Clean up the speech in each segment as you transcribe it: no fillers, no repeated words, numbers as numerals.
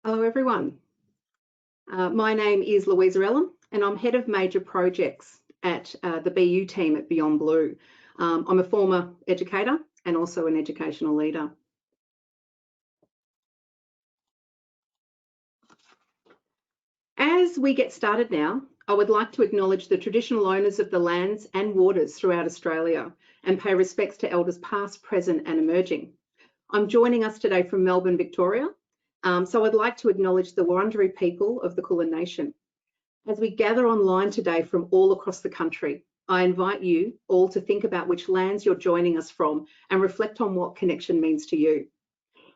Hello everyone. My name is Louisa Ellum and I'm Head of Major Projects at the BU team at Beyond Blue. I'm a former educator and also an educational leader. As we get started now, I would like to acknowledge the traditional owners of the lands and waters throughout Australia and pay respects to elders past, present and emerging. I'm joining us today from Melbourne, Victoria. So I'd like to acknowledge the Wurundjeri people of the Kulin Nation. As we gather online today from all across the country, I invite you all to think about which lands you're joining us from and reflect on what connection means to you.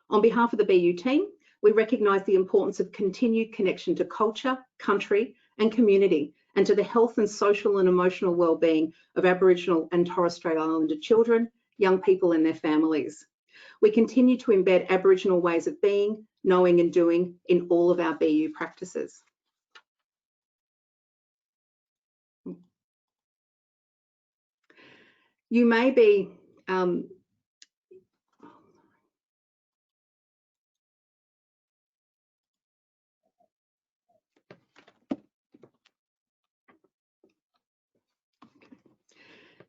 On behalf of the BU team, we recognise the importance of continued connection to culture, country and community, and to the health and social and emotional wellbeing of Aboriginal and Torres Strait Islander children, young people and their families. We continue to embed Aboriginal ways of being, knowing and doing in all of our BU practices. You may be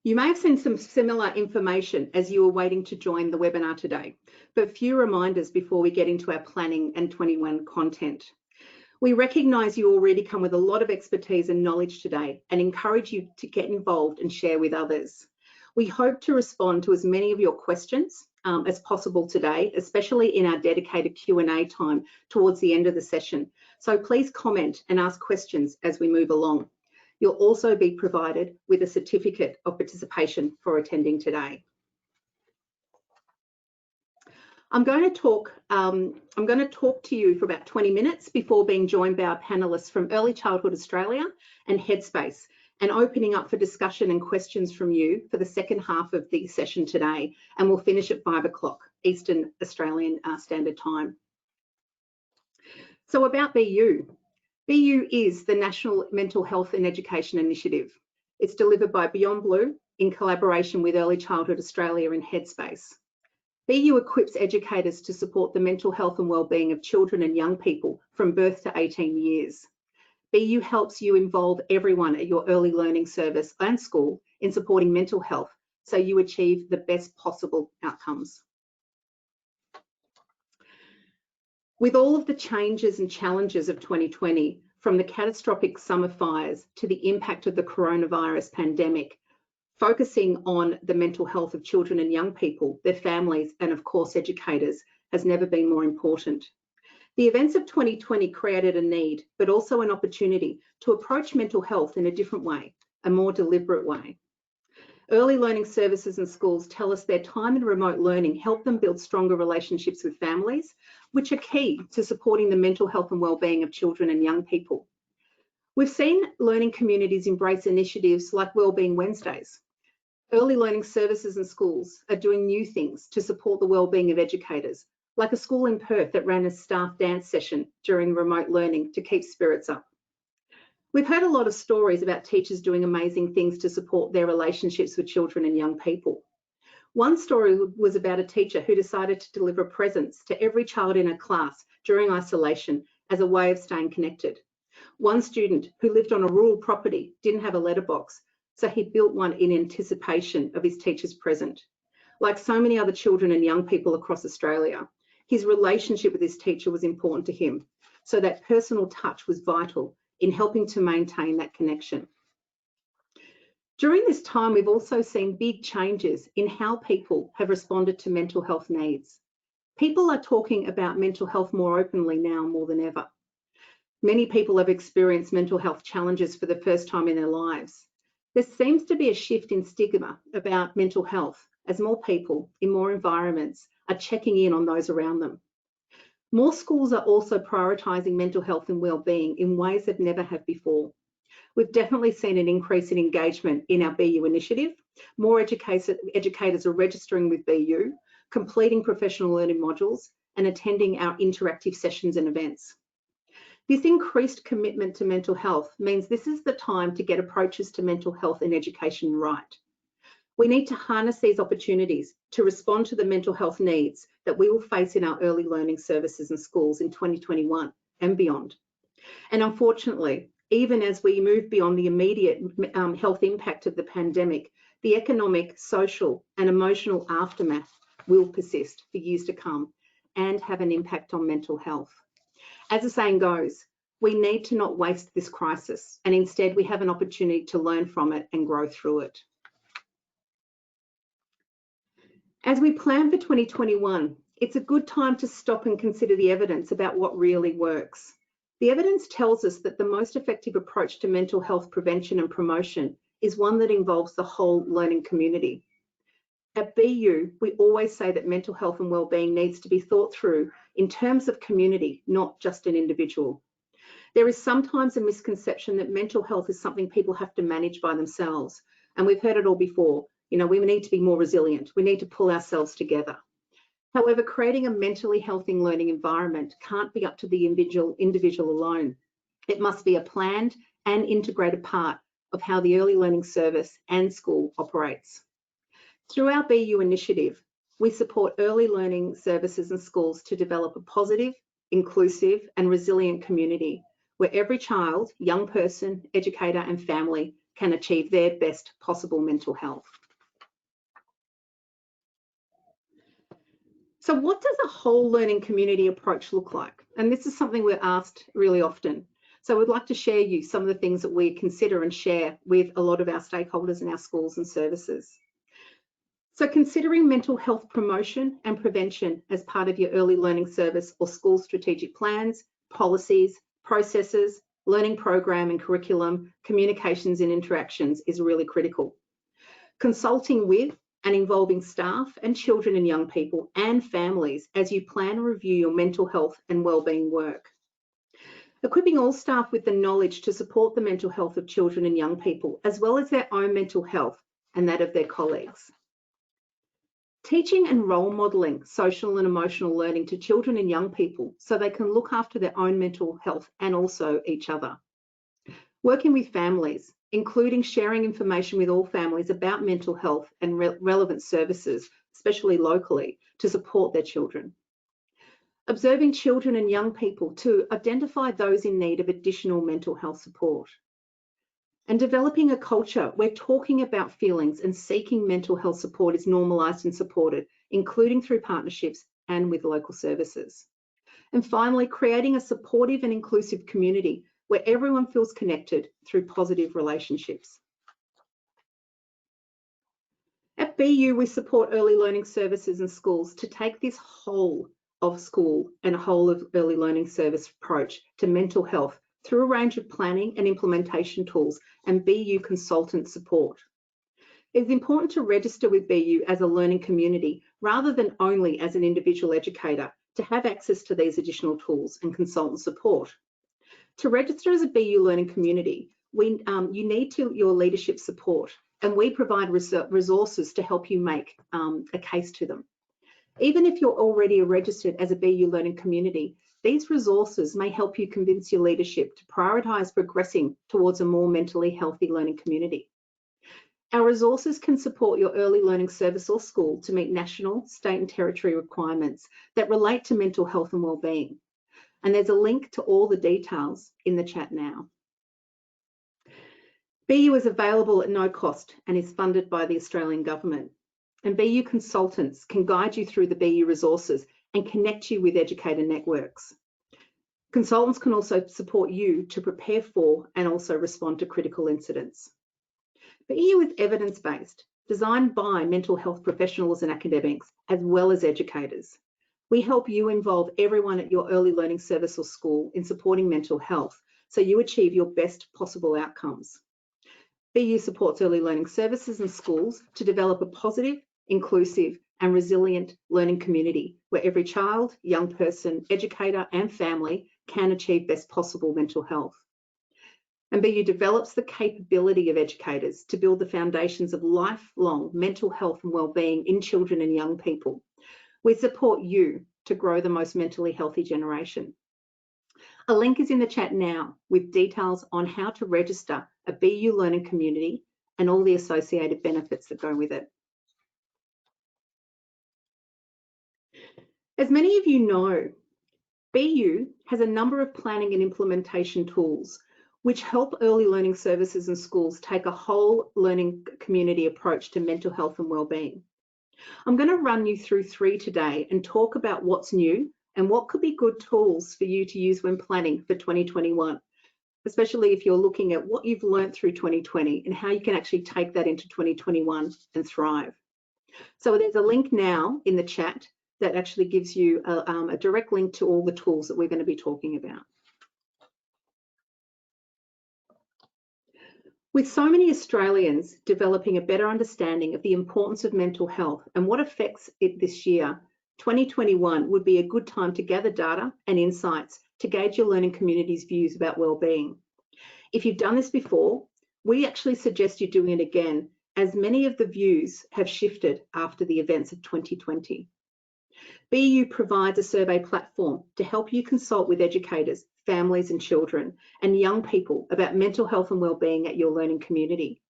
You may have seen some similar information as you were waiting to join the webinar today, but a few reminders before we get into our planning and 21 content. We recognise you already come with a lot of expertise and knowledge today and encourage you to get involved and share with others. We hope to respond to as many of your questions as possible today, especially in our dedicated Q&A time towards the end of the session. So please comment and ask questions as we move along. You'll also be provided with a certificate of participation for attending today. I'm going to talk to you for about 20 minutes before being joined by our panelists from Early Childhood Australia and Headspace, and opening up for discussion and questions from you for the second half of the session today, and we'll finish at 5 o'clock Eastern Australian Standard Time. So about BU. BU is the National Mental Health and Education Initiative. It's delivered by Beyond Blue in collaboration with Early Childhood Australia and Headspace. BU equips educators to support the mental health and wellbeing of children and young people from birth to 18 years. BU helps you involve everyone at your early learning service and school in supporting mental health so you achieve the best possible outcomes. With all of the changes and challenges of 2020, from the catastrophic summer fires to the impact of the coronavirus pandemic, focusing on the mental health of children and young people, their families, and of course educators has never been more important. The events of 2020 created a need, but also an opportunity to approach mental health in a different way, a more deliberate way. Early learning services and schools tell us their time in remote learning helped them build stronger relationships with families, which are key to supporting the mental health and wellbeing of children and young people. We've seen learning communities embrace initiatives like Wellbeing Wednesdays. Early learning services and schools are doing new things to support the wellbeing of educators, like a school in Perth that ran a staff dance session during remote learning to keep spirits up. We've heard a lot of stories about teachers doing amazing things to support their relationships with children and young people. One story was about a teacher who decided to deliver presents to every child in her class during isolation as a way of staying connected. One student who lived on a rural property didn't have a letterbox, so he built one in anticipation of his teacher's present. Like so many other children and young people across Australia, his relationship with his teacher was important to him, so that personal touch was vital in helping to maintain that connection. During this time, we've also seen big changes in how people have responded to mental health needs. People are talking about mental health more openly now more than ever. Many people have experienced mental health challenges for the first time in their lives. There seems to be a shift in stigma about mental health as more people in more environments are checking in on those around them. More schools are also prioritising mental health and wellbeing in ways that never have before. We've definitely seen an increase in engagement in our BU initiative. More educators are registering with BU, completing professional learning modules, and attending our interactive sessions and events. This increased commitment to mental health means this is the time to get approaches to mental health and education right. We need to harness these opportunities to respond to the mental health needs that we will face in our early learning services and schools in 2021 and beyond. And unfortunately, even as we move beyond the immediate health impact of the pandemic, the economic, social, and emotional aftermath will persist for years to come and have an impact on mental health. As the saying goes, we need to not waste this crisis, and instead we have an opportunity to learn from it and grow through it. As we plan for 2021, it's a good time to stop and consider the evidence about what really works. The evidence tells us that the most effective approach to mental health prevention and promotion is one that involves the whole learning community. At BU, we always say that mental health and wellbeing needs to be thought through in terms of community, not just an individual. There is sometimes a misconception that mental health is something people have to manage by themselves, and we've heard it all before. You know, we need to be more resilient. We need to pull ourselves together. However, creating a mentally healthy learning environment can't be up to the individual alone. It must be a planned and integrated part of how the early learning service and school operates. Through our BU initiative, we support early learning services and schools to develop a positive, inclusive, and resilient community where every child, young person, educator, and family can achieve their best possible mental health. So what does a whole learning community approach look like? And this is something we're asked really often. So we'd like to share you some of the things that we consider and share with a lot of our stakeholders in our schools and services. So considering mental health promotion and prevention as part of your early learning service or school strategic plans, policies, processes, learning program and curriculum, communications and interactions is really critical. Consulting with and involving staff and children and young people and families as you plan and review your mental health and wellbeing work. Equipping all staff with the knowledge to support the mental health of children and young people, as well as their own mental health and that of their colleagues. Teaching and role modelling social and emotional learning to children and young people so they can look after their own mental health and also each other. Working with families, including sharing information with all families about mental health and relevant services, especially locally, to support their children. Observing children and young people to identify those in need of additional mental health support. And developing a culture where talking about feelings and seeking mental health support is normalised and supported, including through partnerships and with local services. And finally, creating a supportive and inclusive community where everyone feels connected through positive relationships. At BU, we support early learning services and schools to take this whole of school and whole of early learning service approach to mental health through a range of planning and implementation tools and BU consultant support. It's important to register with BU as a learning community rather than only as an individual educator to have access to these additional tools and consultant support. To register as a BU learning community, you need your leadership support, and we provide resources to help you make a case to them. Even if you're already registered as a BU learning community, these resources may help you convince your leadership to prioritise progressing towards a more mentally healthy learning community. Our resources can support your early learning service or school to meet national, state and territory requirements that relate to mental health and wellbeing. And there's a link to all the details in the chat now. BU is available at no cost and is funded by the Australian Government. And BU consultants can guide you through the BU resources and connect you with educator networks. Consultants can also support you to prepare for and also respond to critical incidents. BU is evidence-based, designed by mental health professionals and academics, as well as educators. We help you involve everyone at your early learning service or school in supporting mental health so you achieve your best possible outcomes. BU supports early learning services and schools to develop a positive, inclusive and resilient learning community where every child, young person, educator and family can achieve best possible mental health. And BU develops the capability of educators to build the foundations of lifelong mental health and wellbeing in children and young people. We support you to grow the most mentally healthy generation. A link is in the chat now with details on how to register a BU learning community and all the associated benefits that go with it. As many of you know, BU has a number of planning and implementation tools which help early learning services and schools take a whole learning community approach to mental health and wellbeing. I'm going to run you through 3 today and talk about what's new and what could be good tools for you to use when planning for 2021, especially if you're looking at what you've learned through 2020 and how you can actually take that into 2021 and thrive. So there's a link now in the chat that actually gives you a direct link to all the tools that we're going to be talking about. With so many Australians developing a better understanding of the importance of mental health and what affects it this year, 2021 would be a good time to gather data and insights to gauge your learning community's views about wellbeing. If you've done this before, we actually suggest you doing it again, as many of the views have shifted after the events of 2020. BU provides a survey platform to help you consult with educators, families and children and young people about mental health and wellbeing at your learning community.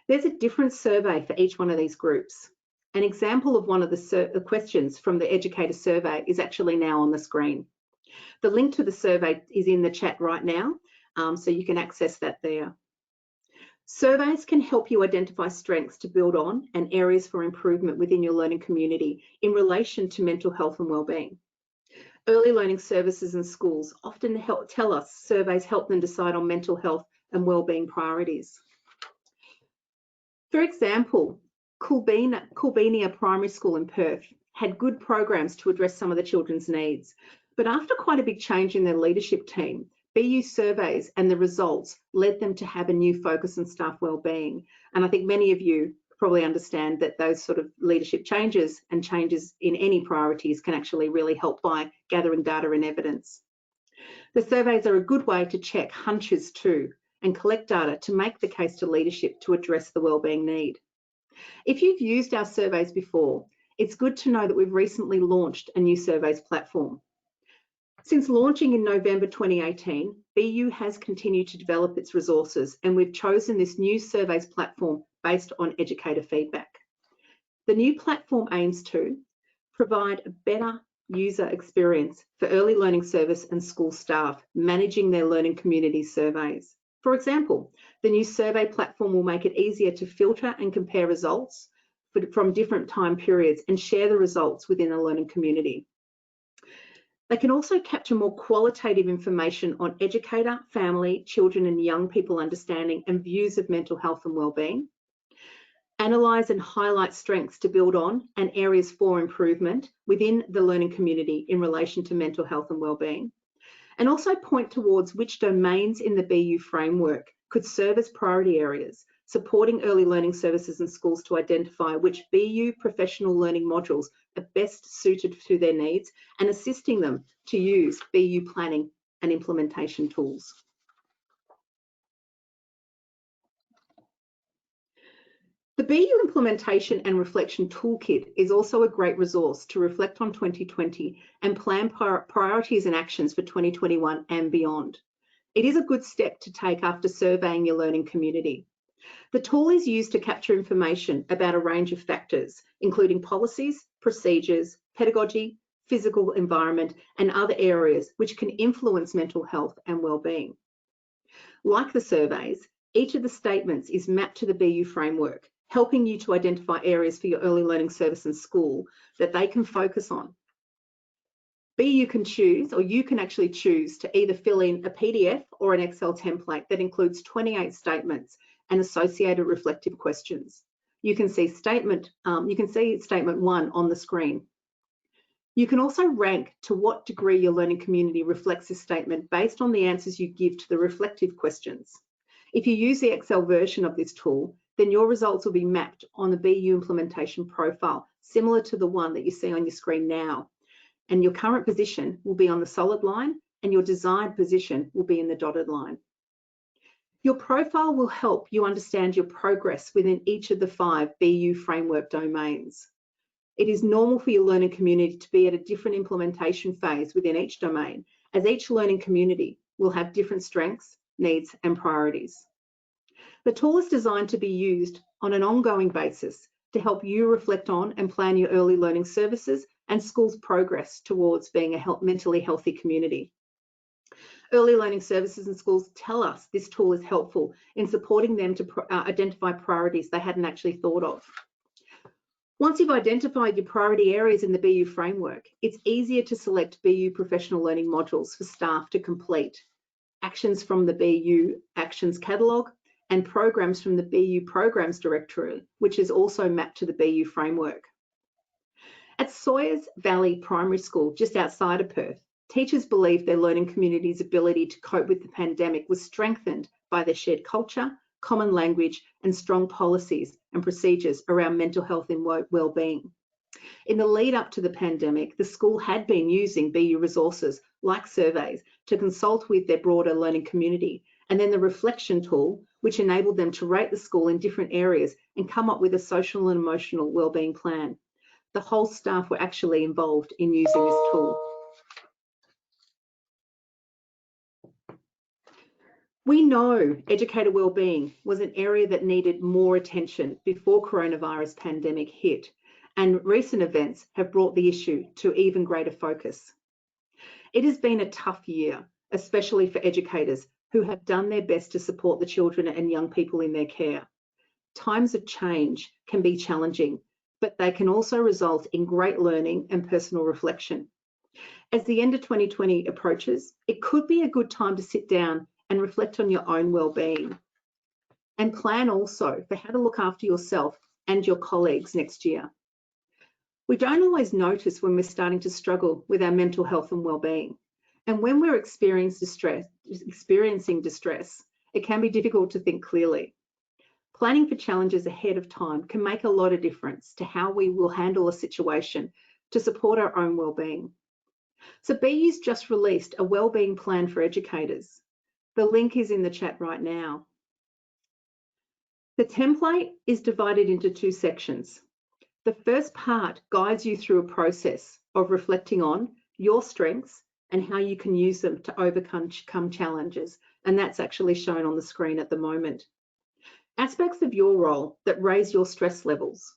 There's a different survey for each one of these groups. An example of one of the questions from the Educator survey is actually now on the screen. The link to the survey is in the chat right now, so you can access that there. Surveys can help you identify strengths to build on and areas for improvement within your learning community in relation to mental health and wellbeing. Early learning services and schools often tell us surveys help them decide on mental health and wellbeing priorities. For example, Coolbeenia Primary School in Perth had good programs to address some of the children's needs, but after quite a big change in their leadership team, BU surveys and the results led them to have a new focus on staff wellbeing. And I think many of you probably understand that those sort of leadership changes and changes in any priorities can actually really help by gathering data and evidence. The surveys are a good way to check hunches too and collect data to make the case to leadership to address the wellbeing need. If you've used our surveys before, it's good to know that we've recently launched a new surveys platform. Since launching in November 2018, BU has continued to develop its resources, and we've chosen this new surveys platform based on educator feedback. The new platform aims to provide a better user experience for early learning service and school staff managing their learning community surveys. For example, the new survey platform will make it easier to filter and compare results from different time periods and share the results within a learning community. They can also capture more qualitative information on educator, family, children and young people understanding and views of mental health and wellbeing, analyse and highlight strengths to build on and areas for improvement within the learning community in relation to mental health and wellbeing, and also point towards which domains in the BU framework could serve as priority areas, supporting early learning services and schools to identify which BU professional learning modules are best suited to their needs and assisting them to use BU planning and implementation tools. The BU Implementation and Reflection Toolkit is also a great resource to reflect on 2020 and plan priorities and actions for 2021 and beyond. It is a good step to take after surveying your learning community. The tool is used to capture information about a range of factors, including policies, procedures, pedagogy, physical environment, and other areas which can influence mental health and wellbeing. Like the surveys, each of the statements is mapped to the BU framework, helping you to identify areas for your early learning service and school that they can focus on. BU can choose, or you can actually choose, to either fill in a PDF or an Excel template that includes 28 statements and associated reflective questions. You can see statement 1 on the screen. You can also rank to what degree your learning community reflects this statement based on the answers you give to the reflective questions. If you use the Excel version of this tool, then your results will be mapped on the BU implementation profile, similar to the one that you see on your screen now. And your current position will be on the solid line and your desired position will be in the dotted line. Your profile will help you understand your progress within each of the 5 BU framework domains. It is normal for your learning community to be at a different implementation phase within each domain, as each learning community will have different strengths, needs, and priorities. The tool is designed to be used on an ongoing basis to help you reflect on and plan your early learning services and schools' progress towards being a mentally healthy community. Early learning services and schools tell us this tool is helpful in supporting them to identify priorities they hadn't actually thought of. Once you've identified your priority areas in the BU framework, it's easier to select BU professional learning modules for staff to complete, actions from the BU Actions Catalogue, and programs from the BU Programs Directory, which is also mapped to the BU framework. At Sawyers Valley Primary School, just outside of Perth, teachers believe their learning community's ability to cope with the pandemic was strengthened by their shared culture, common language, and strong policies and procedures around mental health and wellbeing. In the lead up to the pandemic, the school had been using BU resources like surveys to consult with their broader learning community, and then the reflection tool, which enabled them to rate the school in different areas and come up with a social and emotional wellbeing plan. The whole staff were actually involved in using this tool. We know educator wellbeing was an area that needed more attention before coronavirus pandemic hit, and recent events have brought the issue to even greater focus. It has been a tough year, especially for educators who have done their best to support the children and young people in their care. Times of change can be challenging, but they can also result in great learning and personal reflection. As the end of 2020 approaches, it could be a good time to sit down and reflect on your own wellbeing, and plan also for how to look after yourself and your colleagues next year. We don't always notice when we're starting to struggle with our mental health and wellbeing, and when we're experiencing distress, it can be difficult to think clearly. Planning for challenges ahead of time can make a lot of difference to how we will handle a situation to support our own wellbeing. So BU's just released a wellbeing plan for educators. The link is in the chat right now. The template is divided into two sections. The first part guides you through a process of reflecting on your strengths and how you can use them to overcome challenges, and that's actually shown on the screen at the moment. Aspects of your role that raise your stress levels,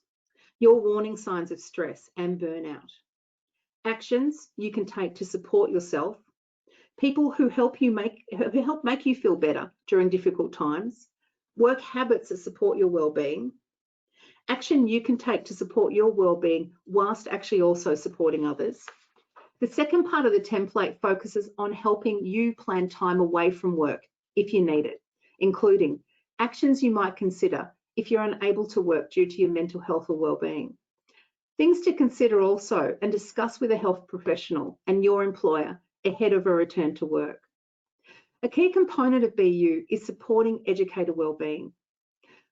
your warning signs of stress and burnout, actions you can take to support yourself, people who help make you feel better during difficult times, work habits that support your wellbeing, action you can take to support your wellbeing whilst actually also supporting others. The second part of the template focuses on helping you plan time away from work if you need it, including actions you might consider if you're unable to work due to your mental health or wellbeing. Things to consider also and discuss with a health professional and your employer ahead of a return to work. A key component of BU is supporting educator wellbeing.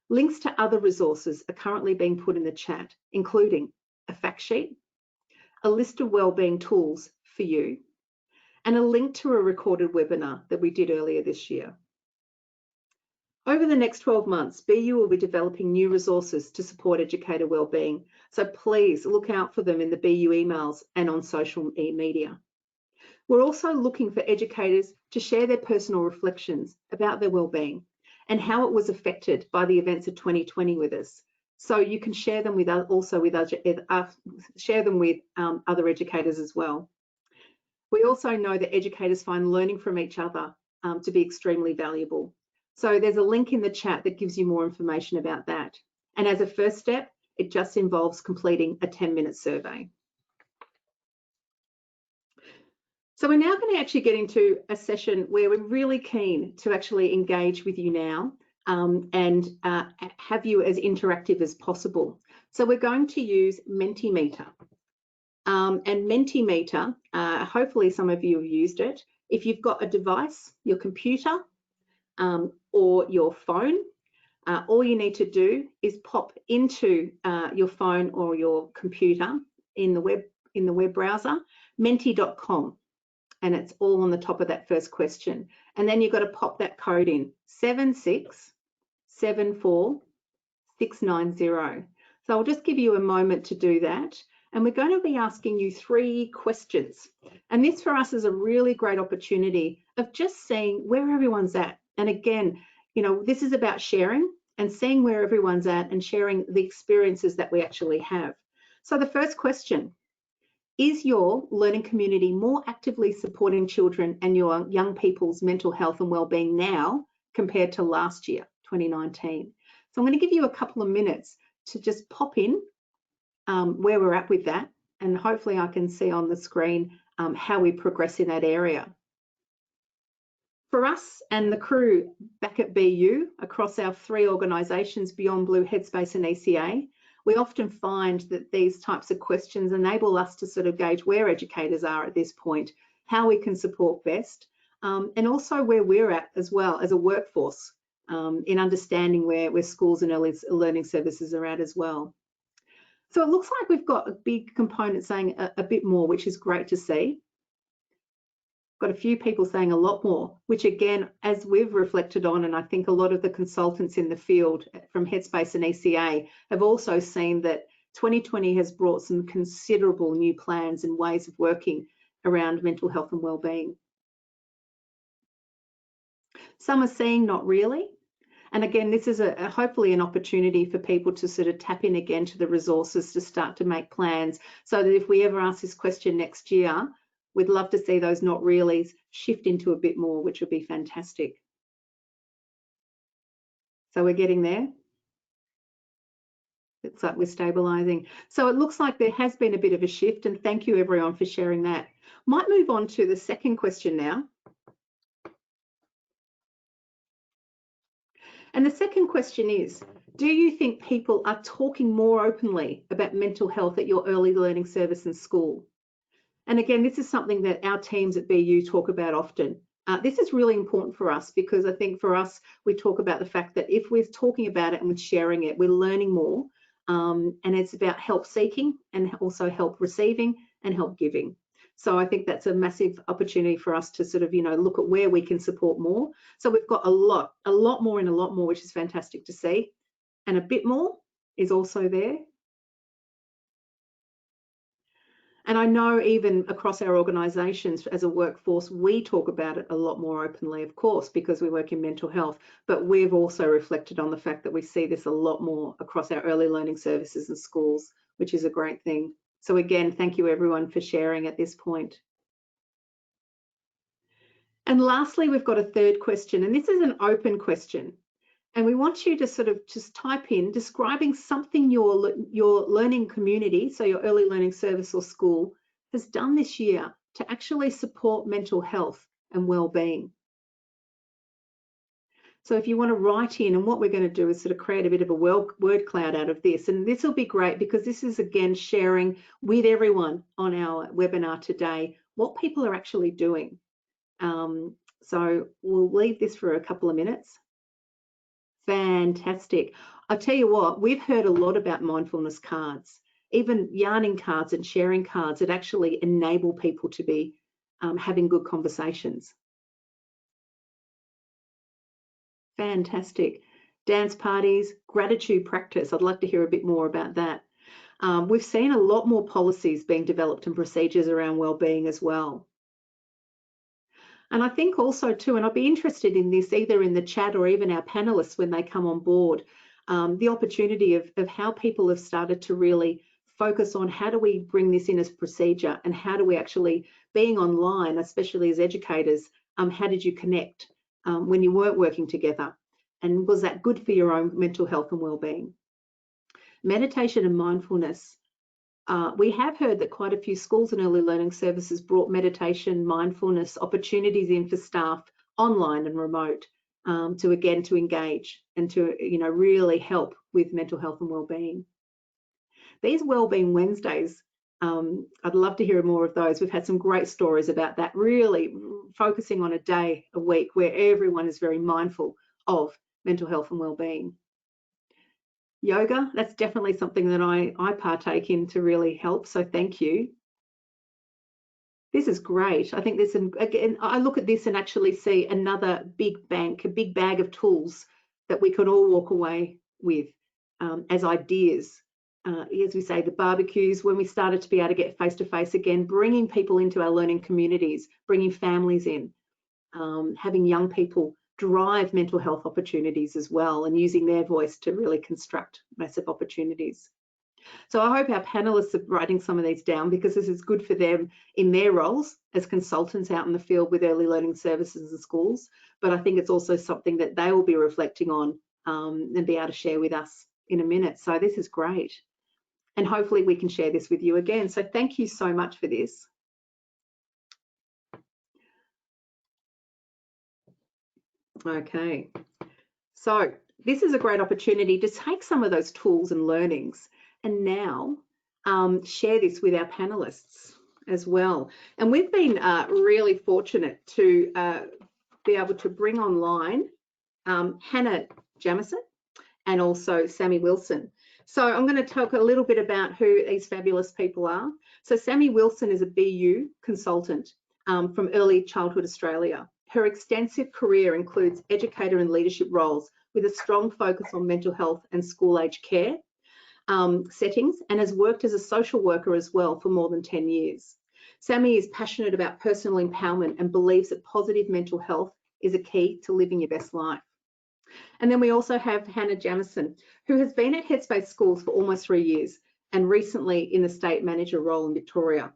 Links to other resources are currently being put in the chat, including a fact sheet, a list of wellbeing tools for you, and a link to a recorded webinar that we did earlier this year. Over the next 12 months, BU will be developing new resources to support educator wellbeing, so please look out for them in the BU emails and on social media. We're also looking for educators to share their personal reflections about their wellbeing and how it was affected by the events of 2020 with us. So you can share them with other educators as well. We also know that educators find learning from each other to be extremely valuable. So there's a link in the chat that gives you more information about that. And as a first step, it just involves completing a 10-minute survey. So we're now going to actually get into a session where we're really keen to actually engage with you now and have you as interactive as possible. So we're going to use Mentimeter. And Mentimeter, hopefully some of you have used it. If you've got a device, your computer or your phone, all you need to do is pop into your phone or your computer in the web browser, menti.com. And it's all on the top of that first question. And then you've got to pop that code in, 7674690. So I'll just give you a moment to do that. And we're going to be asking you 3 questions. And this for us is a really great opportunity of just seeing where everyone's at. And again, You know, this is about sharing and seeing where everyone's at and sharing the experiences that we actually have. So the first question, is your learning community more actively supporting children and your young people's mental health and wellbeing now compared to last year, 2019? So I'm going to give you a couple of minutes to just pop in where we're at with that, and hopefully I can see on the screen how we progress in that area. For us and the crew back at BU, across our 3 organisations, Beyond Blue, Headspace and ECA, we often find that these types of questions enable us to sort of gauge where educators are at this point, how we can support best, and also where we're at as well as a workforce in understanding where schools and early learning services are at as well. So it looks like we've got a big component saying a bit more, which is great to see. Got a few people saying a lot more, which again, as we've reflected on, and I think a lot of the consultants in the field from Headspace and ECA have also seen that 2020 has brought some considerable new plans and ways of working around mental health and wellbeing. Some are saying not really. And again, this is hopefully an opportunity for people to sort of tap in again to the resources to start to make plans, so that if we ever ask this question next year, we'd love to see those not reallys shift into a bit more, which would be fantastic. So we're getting there. Looks like we're stabilising. So it looks like there has been a bit of a shift, and thank you everyone for sharing that. Might move on to the second question now. And the second question is, do you think people are talking more openly about mental health at your early learning service and school? And again, this is something that our teams at BU talk about often. This is really important for us, because I think for us, we talk about the fact that if we're talking about it and we're sharing it, we're learning more. And it's about help seeking and also help receiving and help giving. So I think that's a massive opportunity for us to sort of, you know, look at where we can support more. So we've got a lot more and a lot more, which is fantastic to see. And a bit more is also there. And I know even across our organisations as a workforce, we talk about it a lot more openly, of course, because we work in mental health, but we've also reflected on the fact that we see this a lot more across our early learning services and schools, which is a great thing. So again, thank you everyone for sharing at this point. And lastly, we've got a third question, and this is an open question. And we want you to sort of just type in describing something your learning community, so your early learning service or school, has done this year to actually support mental health and wellbeing. So if you want to write in, and what we're going to do is sort of create a bit of a word cloud out of this. And this will be great, because this is again sharing with everyone on our webinar today what people are actually doing. So we'll leave this for a couple of minutes. Fantastic. I'll tell you what, we've heard a lot about mindfulness cards, even yarning cards and sharing cards that actually enable people to be having good conversations. Fantastic. Dance parties, gratitude practice. I'd like to hear a bit more about that. We've seen a lot more policies being developed and procedures around wellbeing as well. And I think also too, and I'll be interested in this either in the chat or even our panelists when they come on board, the opportunity of how people have started to really focus on how do we bring this in as procedure, and how do we actually, being online, especially as educators, how did you connect when you weren't working together? And was that good for your own mental health and wellbeing? Meditation and mindfulness. We have heard that quite a few schools and early learning services brought meditation, mindfulness opportunities in for staff online and remote to engage and to really help with mental health and wellbeing. These Wellbeing Wednesdays, I'd love to hear more of those. We've had some great stories about that, really focusing on a day a week where everyone is very mindful of mental health and wellbeing. Yoga, that's definitely something that I partake in to really help, so thank you. This is great. I think this, again, I look at this and actually see another big bank, a big bag of tools that we can all walk away with as ideas. As we say, the barbecues, when we started to be able to get face-to-face again, bringing people into our learning communities, bringing families in, having young people drive mental health opportunities as well, and using their voice to really construct massive opportunities. So I hope our panelists are writing some of these down, because this is good for them in their roles as consultants out in the field with early learning services and schools. But I think it's also something that they will be reflecting on and be able to share with us in a minute. So this is great. And hopefully we can share this with you again. So thank you so much for this. Okay, so this is a great opportunity to take some of those tools and learnings and now share this with our panelists as well. And we've been really fortunate to be able to bring online Hannah Jamison and also Sammy Wilson. So I'm going to talk a little bit about who these fabulous people are. So Sammy Wilson is a BU consultant from Early Childhood Australia. Her extensive career includes educator and leadership roles with a strong focus on mental health and school-age care settings, and has worked as a social worker as well for more than 10 years. Sammy is passionate about personal empowerment and believes that positive mental health is a key to living your best life. And then we also have Hannah Jamison, who has been at Headspace Schools for almost 3 years and recently in the state manager role in Victoria.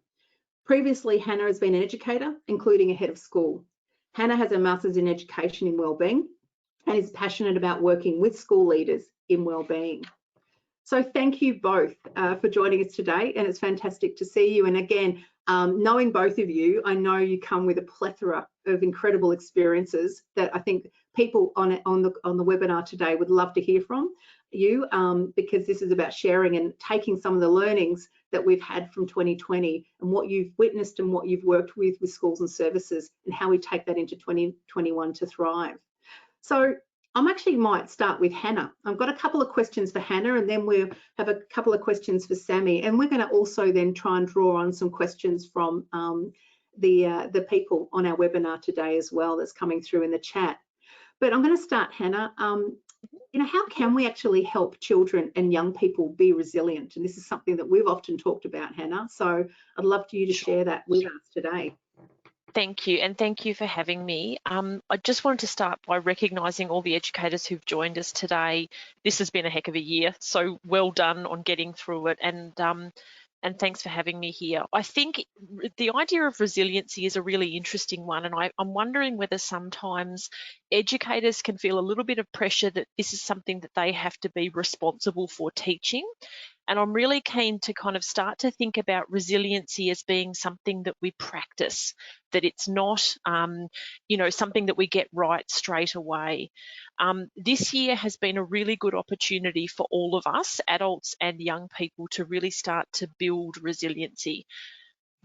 Previously, Hannah has been an educator, including a head of school. Hannah has a master's in education in wellbeing and is passionate about working with school leaders in wellbeing. So thank you both for joining us today, and it's fantastic to see you. And again, knowing both of you, I know you come with a plethora of incredible experiences that I think people on the webinar today would love to hear from you, because this is about sharing and taking some of the learnings that we've had from 2020 and what you've witnessed and what you've worked with schools and services, and how we take that into 2021 to thrive. So I actually might start with Hannah. I've got a couple of questions for Hannah, and then we'll have a couple of questions for Sammy. And we're going to also then try and draw on some questions from the people on our webinar today as well that's coming through in the chat. But I'm going to start, Hannah. How can we actually help children and young people be resilient? And this is something that we've often talked about, Hannah. So I'd love for you to share that with us today. Thank you, and thank you for having me. I just wanted to start by recognising all the educators who've joined us today. This has been a heck of a year, so well done on getting through it, and thanks for having me here. I think the idea of resiliency is a really interesting one, and I'm wondering whether sometimes educators can feel a little bit of pressure that this is something that they have to be responsible for teaching. And I'm really keen to kind of start to think about resiliency as being something that we practice, that it's not, something that we get right straight away. This year has been a really good opportunity for all of us, adults and young people, to really start to build resiliency.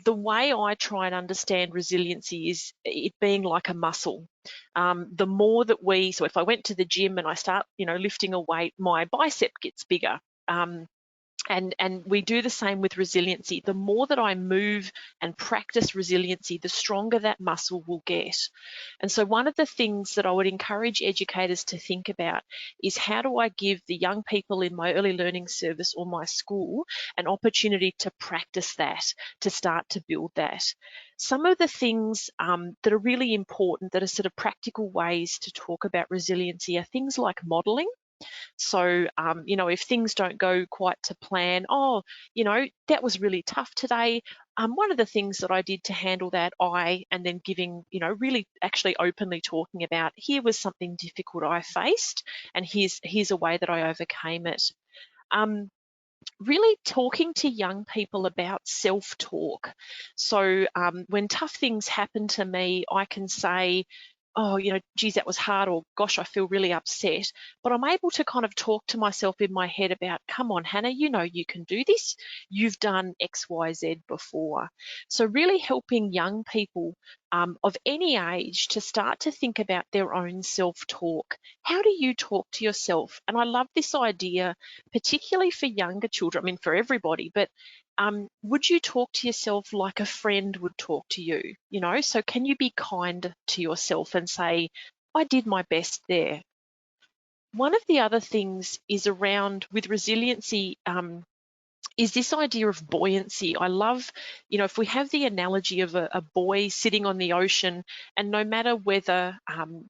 The way I try and understand resiliency is it being like a muscle. The more that so if I went to the gym and I start, lifting a weight, my bicep gets bigger. And we do the same with resiliency. The more that I move and practice resiliency, the stronger that muscle will get. And so one of the things that I would encourage educators to think about is, how do I give the young people in my early learning service or my school an opportunity to practice that, to start to build that? Some of the things that are really important, that are sort of practical ways to talk about resiliency, are things like modelling. So, if things don't go quite to plan, that was really tough today. One of the things that I did to handle that, and then giving, really actually openly talking about, here was something difficult I faced, and here's a way that I overcame it. Really talking to young people about self-talk. So when tough things happen to me, I can say, oh, geez, that was hard, or gosh, I feel really upset. But I'm able to kind of talk to myself in my head about, come on, Hannah, you can do this. You've done X, Y, Z before. So really helping young people of any age to start to think about their own self-talk. How do you talk to yourself? And I love this idea, particularly for younger children, I mean, for everybody, but would you talk to yourself like a friend would talk to you? So can you be kind to yourself and say, I did my best there? One of the other things is around, with resiliency, is this idea of buoyancy. I love, if we have the analogy of a buoy sitting on the ocean, and no matter whether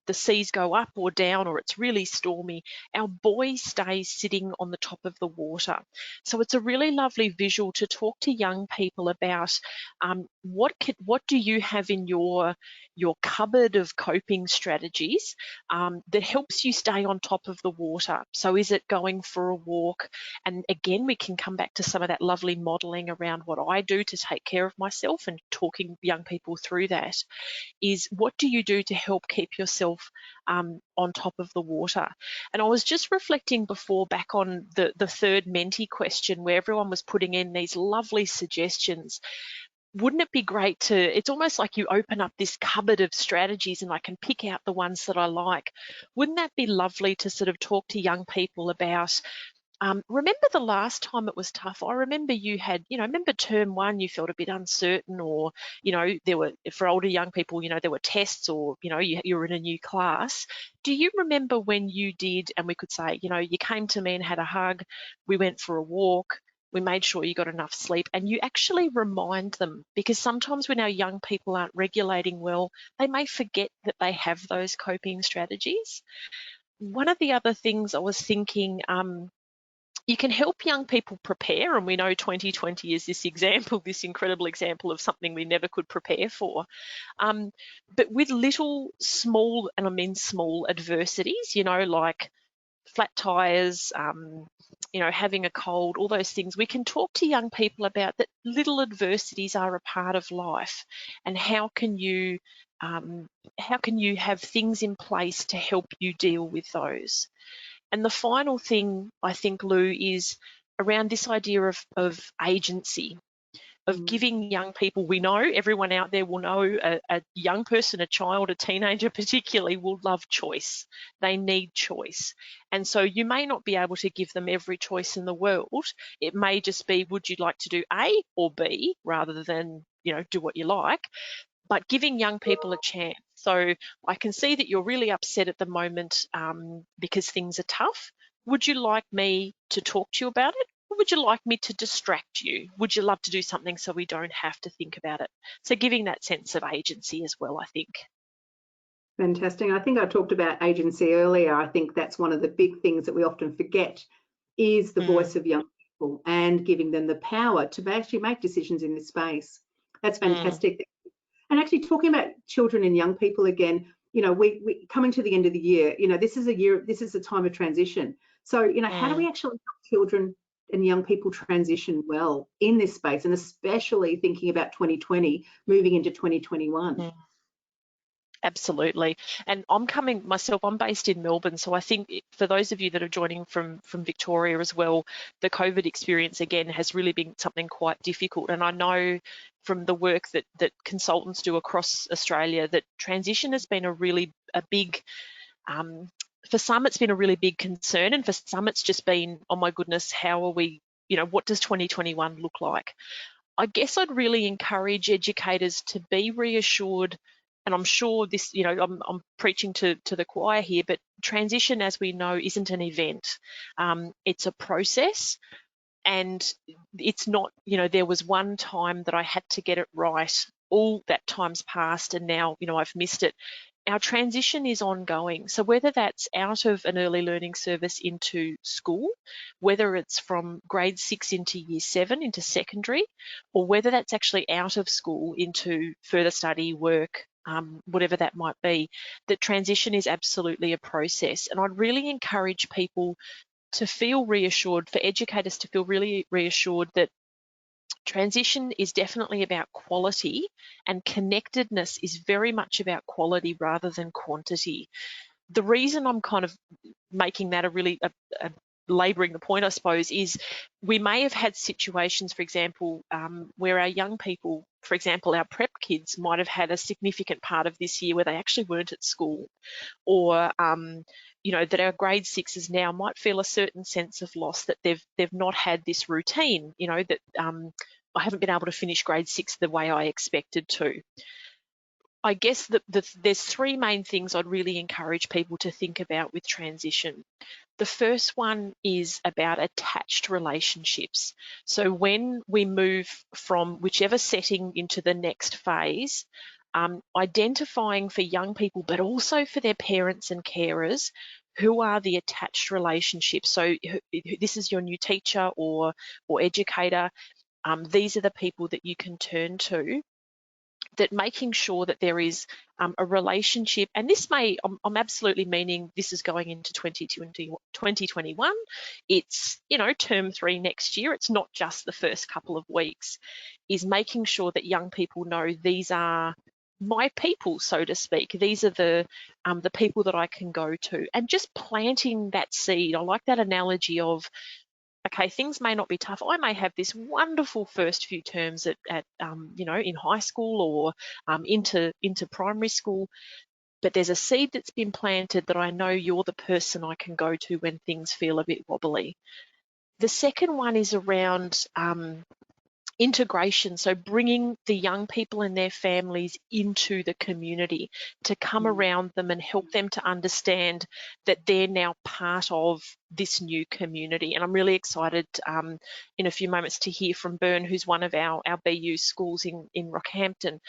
the seas go up or down or it's really stormy, our buoy stays sitting on the top of the water. So it's a really lovely visual to talk to young people about what do you have in your cupboard of coping strategies that helps you stay on top of the water. So is it going for a walk? And again, we can come back to some of that lovely modelling around what I do to take care of myself, and talking young people through that is, what do you do to help keep yourself on top of the water? And I was just reflecting before back on the third Menti question, where everyone was putting in these lovely suggestions. Wouldn't it be great to, it's almost like you open up this cupboard of strategies and I can pick out the ones that I like. Wouldn't that be lovely to sort of talk to young people about, remember the last time it was tough? I remember you had, remember term one, you felt a bit uncertain, or, there were, for older young people, there were tests, or, you were in a new class. Do you remember when you did, and we could say, you came to me and had a hug, we went for a walk, we made sure you got enough sleep, and you actually remind them, because sometimes when our young people aren't regulating well, they may forget that they have those coping strategies. One of the other things I was thinking, you can help young people prepare, and we know 2020 is this example, this incredible example of something we never could prepare for. But with little, small, and I mean small adversities, like flat tires, having a cold, all those things, we can talk to young people about that little adversities are a part of life, and how can you have things in place to help you deal with those. And the final thing, I think, Lou, is around this idea of agency, of giving young people, we know, everyone out there will know, a young person, a child, a teenager particularly, will love choice. They need choice. And so you may not be able to give them every choice in the world. It may just be, would you like to do A or B, rather than, do what you like, but giving young people a chance. So I can see that you're really upset at the moment because things are tough. Would you like me to talk to you about it? Or would you like me to distract you? Would you love to do something so we don't have to think about it? So giving that sense of agency as well, I think. Fantastic. I think I talked about agency earlier. I think that's one of the big things that we often forget, is the voice of young people and giving them the power to actually make decisions in this space. That's fantastic. And actually talking about children and young people again, we coming to the end of the year, this is a time of transition. So, how do we actually help children and young people transition well in this space, and especially thinking about 2020 moving into 2021? Absolutely. And I'm based in Melbourne, so I think for those of you that are joining from Victoria as well, the COVID experience again has really been something quite difficult. And I know from the work that consultants do across Australia that transition has been a big, for some it's been a really big concern, and for some it's just been, oh my goodness, how are we, what does 2021 look like? I guess I'd really encourage educators to be reassured, and I'm sure this, I'm preaching to the choir here, but transition, as we know, isn't an event. It's a process, and it's not, there was one time that I had to get it right. All that time's passed, and now, I've missed it. Our transition is ongoing. So whether that's out of an early learning service into school, whether it's from grade 6 into year 7 into secondary, or whether that's actually out of school into further study, work, whatever that might be, that transition is absolutely a process. And I'd really encourage people to feel reassured, for educators to feel really reassured that transition is definitely about quality, and connectedness is very much about quality rather than quantity. The reason I'm kind of making that labouring the point, I suppose, is we may have had situations, for example, where our young people, for example, our prep kids might have had a significant part of this year where they actually weren't at school, or that our grade 6s now might feel a certain sense of loss, that they've not had this routine, that I haven't been able to finish grade 6 the way I expected to. I guess there's three main things I'd really encourage people to think about with transition. The first one is about attached relationships. So when we move from whichever setting into the next phase, identifying for young people, but also for their parents and carers, who are the attached relationships. So this is your new teacher or educator. These are the people that you can turn to. That making sure that there is a relationship, and this may, I'm absolutely meaning this is going into 2021. It's, term 3 next year. It's not just the first couple of weeks, is making sure that young people know these are my people, so to speak. These are the people that I can go to, and just planting that seed. I like that analogy of, okay, things may not be tough. I may have this wonderful first few terms at in high school or into primary school, but there's a seed that's been planted that I know you're the person I can go to when things feel a bit wobbly. The second one is around integration, so bringing the young people and their families into the community, to come around them and help them to understand that they're now part of this new community. And I'm really excited in a few moments to hear from Bern, who's one of our BU schools in Rockhampton,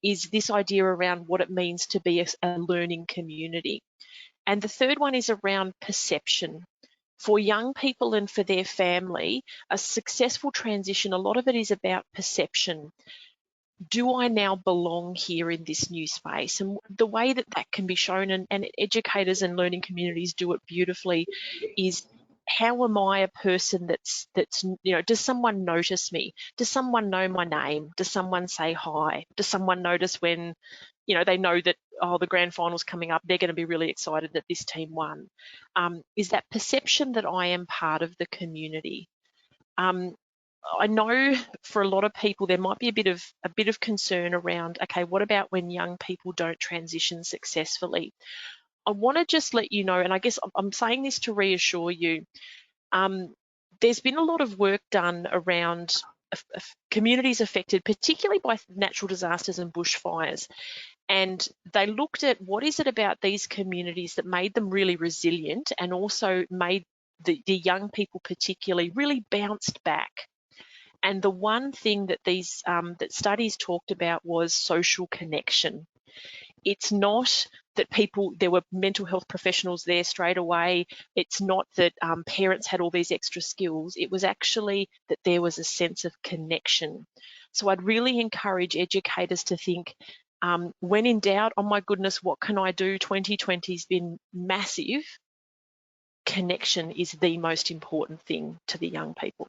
is this idea around what it means to be a learning community. And the third one is around perception. For young people and for their family, a successful transition, a lot of it is about perception. Do I now belong here in this new space? And the way that can be shown, and educators and learning communities do it beautifully, is how am I a person that's does someone notice me? Does someone know my name? Does someone say hi? Does someone notice when they know that, the grand final's coming up, they're going to be really excited that this team won? Is that perception that I am part of the community? I know for a lot of people there might be a bit of concern around, okay, what about when young people don't transition successfully? I want to just let you know, and I guess I'm saying this to reassure you, there's been a lot of work done around communities affected, particularly by natural disasters and bushfires. And they looked at what is it about these communities that made them really resilient, and also made the young people particularly really bounced back. And the one thing that these that studies talked about was social connection. It's not that there were mental health professionals there straight away. It's not that parents had all these extra skills. It was actually that there was a sense of connection. So I'd really encourage educators to think, when in doubt, oh my goodness, what can I do? 2020 has been massive. Connection is the most important thing to the young people.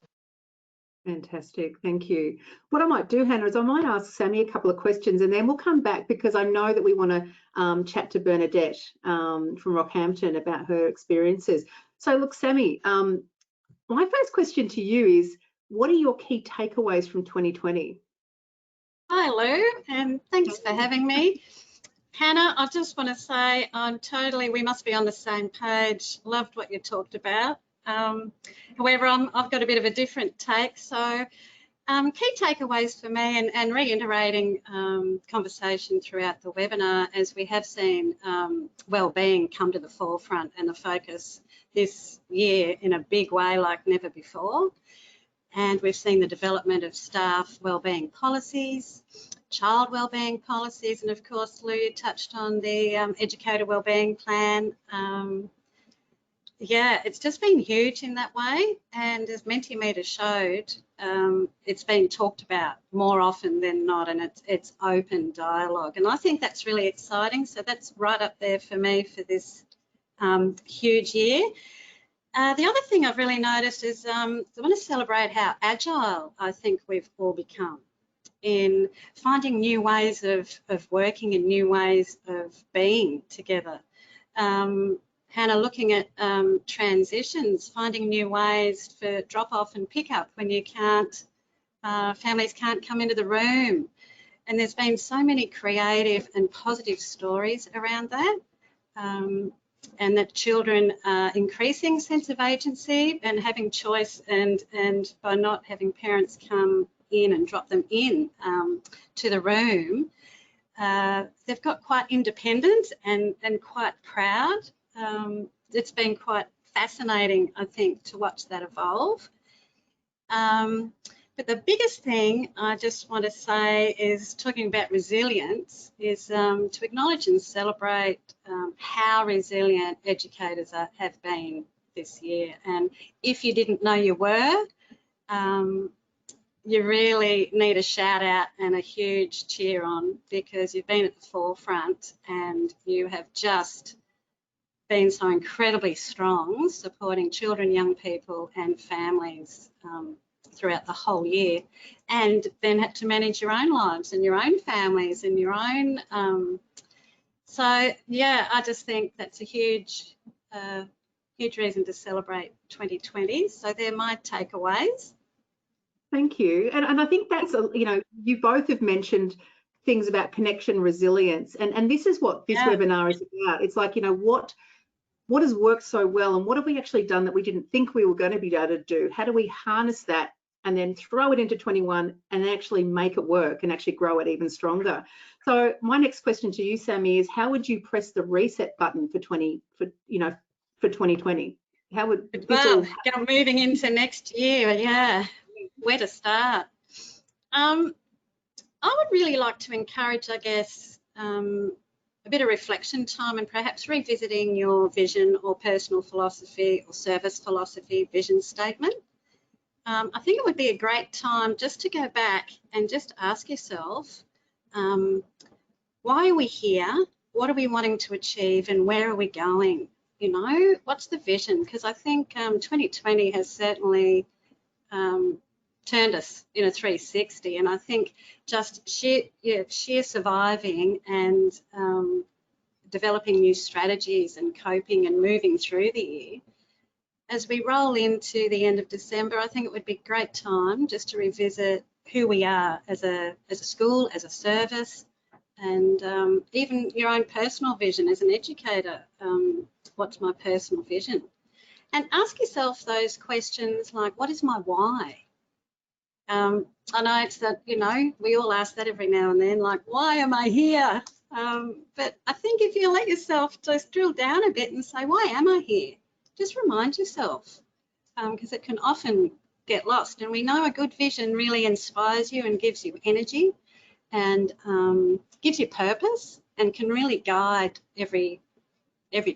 Fantastic, thank you. What I might do, Hannah, is I might ask Sammy a couple of questions, and then we'll come back, because I know that we want to chat to Bernadette from Rockhampton about her experiences. So look, Sammy, my first question to you is, what are your key takeaways from 2020? Hi Lou, and thanks for having me. Hannah, I just want to say we must be on the same page. Loved what you talked about. However, I've got a bit of a different take. So key takeaways for me, and reiterating conversation throughout the webinar, as we have seen wellbeing come to the forefront and the focus this year in a big way like never before. And we've seen the development of staff wellbeing policies, child wellbeing policies, and of course, Lou, you touched on the Educator wellbeing plan. Yeah, it's just been huge in that way, and as Mentimeter showed, it's been talked about more often than not, and it's open dialogue, and I think that's really exciting. So that's right up there for me for this huge year. The other thing I've really noticed is I want to celebrate how agile I think we've all become in finding new ways of working and new ways of being together. Hannah, looking at transitions, finding new ways for drop-off and pick-up when you can't, families can't come into the room. And there's been so many creative and positive stories around that. And that children are increasing sense of agency and having choice, and by not having parents come in and drop them in to the room, they've got quite independent and quite proud. It's been quite fascinating, I think, to watch that evolve. But the biggest thing I just want to say is, talking about resilience, is to acknowledge and celebrate how resilient educators have been this year. And if you didn't know you were, you really need a shout out and a huge cheer on, because you've been at the forefront and you have just been so incredibly strong, supporting children, young people and families throughout the whole year, and then had to manage your own lives and your own families and your own. So yeah, I just think that's a huge reason to celebrate 2020. So they're my takeaways. Thank you. And I think that's, you know, you both have mentioned things about connection, resilience, and this is what this webinar is about. It's like, you know, what has worked so well, and what have we actually done that we didn't think we were going to be able to do? How do we harness that and then throw it into 21 and actually make it work and actually grow it even stronger? So my next question to you, Sammy, is how would you press the reset button for 2020? How would well, moving into next year? Yeah, where to start? I would really like to encourage, I guess, a bit of reflection time and perhaps revisiting your vision or personal philosophy or service philosophy vision statement. I think it would be a great time just to go back and just ask yourself, why are we here? What are we wanting to achieve, and where are we going? You know, what's the vision? Because I think 2020 has certainly turned us in a 360, and I think just sheer surviving and developing new strategies and coping and moving through the year. As we roll into the end of December, I think it would be a great time just to revisit who we are as a school, as a service, and even your own personal vision as an educator. What's my personal vision? And ask yourself those questions like, what is my why? I know it's that, you know, we all ask that every now and then, like, why am I here? But I think if you let yourself just drill down a bit and say, why am I here? Just remind yourself, because it can often get lost. And we know a good vision really inspires you and gives you energy and gives you purpose and can really guide every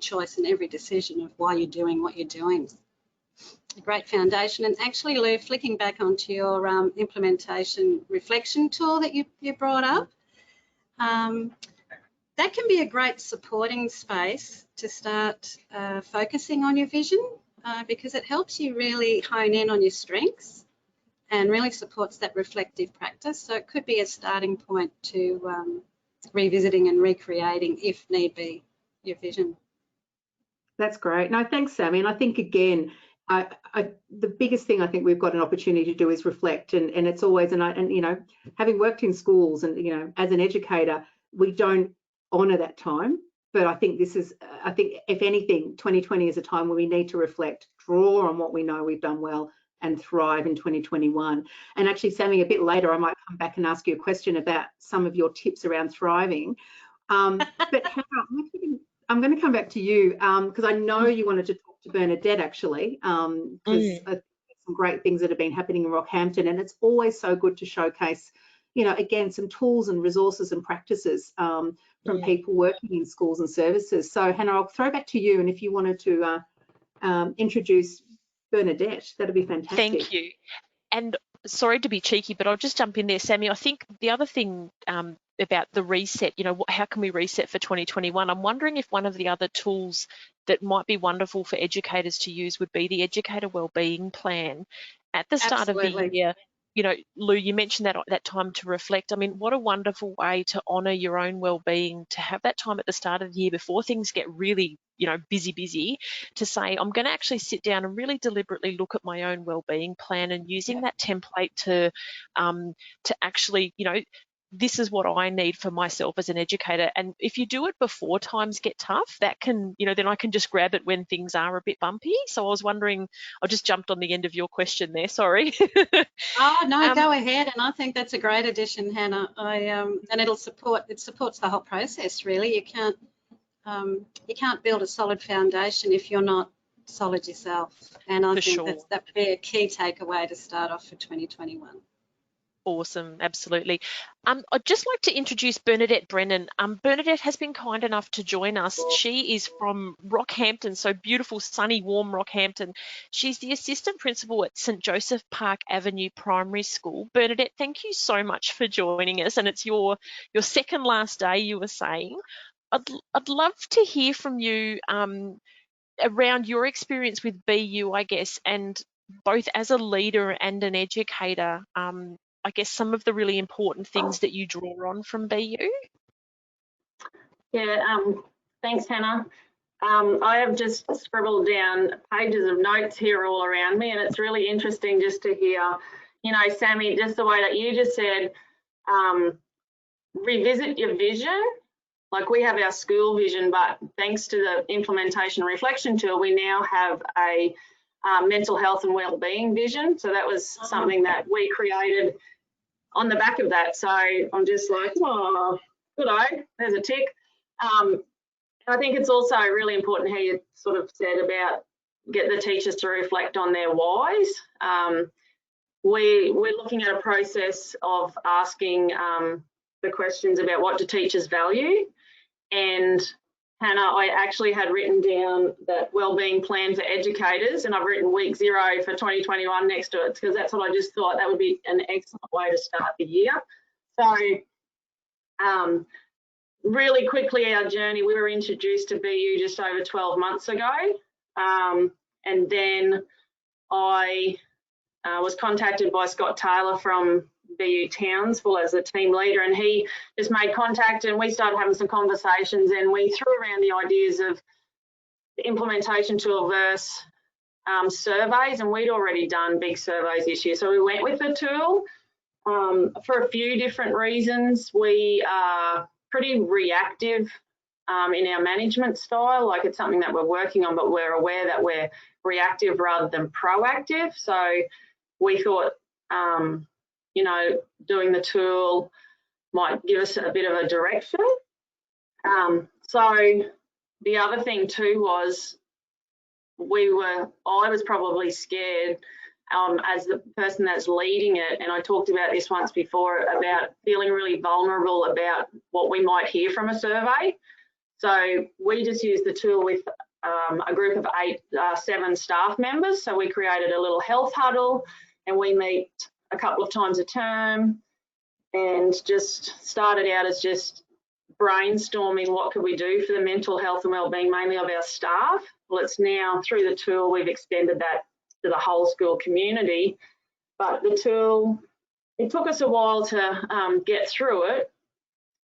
choice and every decision of why you're doing what you're doing. A great foundation. And actually, Lou, flicking back onto your implementation reflection tool that you brought up, that can be a great supporting space to start focusing on your vision, because it helps you really hone in on your strengths and really supports that reflective practice. So it could be a starting point to revisiting and recreating, if need be, your vision. That's great. No, thanks, Sammy. And I think, again, the biggest thing I think we've got an opportunity to do is reflect, and it's always, and you know, having worked in schools and, you know, as an educator, we don't honour that time. But I think this is, I think if anything, 2020 is a time where we need to reflect, draw on what we know we've done well, and thrive in 2021. And actually, Sammy, a bit later, I might come back and ask you a question about some of your tips around thriving. But Hannah, I'm going to come back to you because I know you wanted to talk to Bernadette, actually, because some great things that have been happening in Rockhampton, and it's always so good to showcase, you know, again, some tools and resources and practices from people working in schools and services. So Hannah, I'll throw back to you, and if you wanted to introduce Bernadette, that'd be fantastic. Thank you. And sorry to be cheeky, but I'll just jump in there, Sammy. I think the other thing about the reset, you know, how can we reset for 2021? I'm wondering if one of the other tools that might be wonderful for educators to use would be the Educator Wellbeing Plan. At the start of the year, you know, Lou, you mentioned that time to reflect. I mean, what a wonderful way to honour your own well-being, to have that time at the start of the year before things get really, you know, busy, to say, I'm going to actually sit down and really deliberately look at my own well-being plan, and using that template to actually, you know, this is what I need for myself as an educator. And if you do it before times get tough, that can, you know, then I can just grab it when things are a bit bumpy. So I was wondering, I just jumped on the end of your question there, sorry. Oh no, go ahead. And I think that's a great addition, Hannah. And it supports the whole process really. You can't build a solid foundation if you're not solid yourself. And I think that would be a key takeaway to start off for 2021. Awesome, absolutely. I'd just like to introduce Bernadette Brennan. Bernadette has been kind enough to join us. She is from Rockhampton, so beautiful, sunny, warm Rockhampton. She's the assistant principal at St Joseph Park Avenue Primary School. Bernadette, thank you so much for joining us, and it's your second last day, you were saying. I'd love to hear from you around your experience with BU, I guess, and both as a leader and an educator, I guess some of the really important things that you draw on from BU. Yeah, thanks, Hannah. I have just scribbled down pages of notes here all around me, and it's really interesting just to hear, you know, Sammy, just the way that you just said, revisit your vision. Like we have our school vision, but thanks to the implementation and reflection tool, we now have a mental health and wellbeing vision. So that was something that we created on the back of that. So I'm just like, oh, good eye, there's a tick. I think it's also really important how you sort of said about get the teachers to reflect on their whys. We're looking at a process of asking the questions about what do teachers value. And Hannah, I actually had written down that wellbeing plan for educators, and I've written week 0 for 2021 next to it because that's what I just thought that would be an excellent way to start the year. So really quickly, our journey, we were introduced to BU just over 12 months ago. And then I was contacted by Scott Taylor from BU Townsville as the team leader, and he just made contact and we started having some conversations, and we threw around the ideas of the implementation tool versus surveys, and we'd already done big surveys this year. So we went with the tool for a few different reasons. We are pretty reactive in our management style, like it's something that we're working on, but we're aware that we're reactive rather than proactive. So we thought, you know, doing the tool might give us a bit of a direction. So the other thing too was I was probably scared as the person that's leading it, and I talked about this once before, about feeling really vulnerable about what we might hear from a survey. So we just used the tool with a group of 7 staff members. So we created a little health huddle, and we meet a couple of times a term, and just started out as just brainstorming what could we do for the mental health and wellbeing, mainly of our staff. Well, it's now through the tool we've extended that to the whole school community. But the tool, it took us a while to get through it.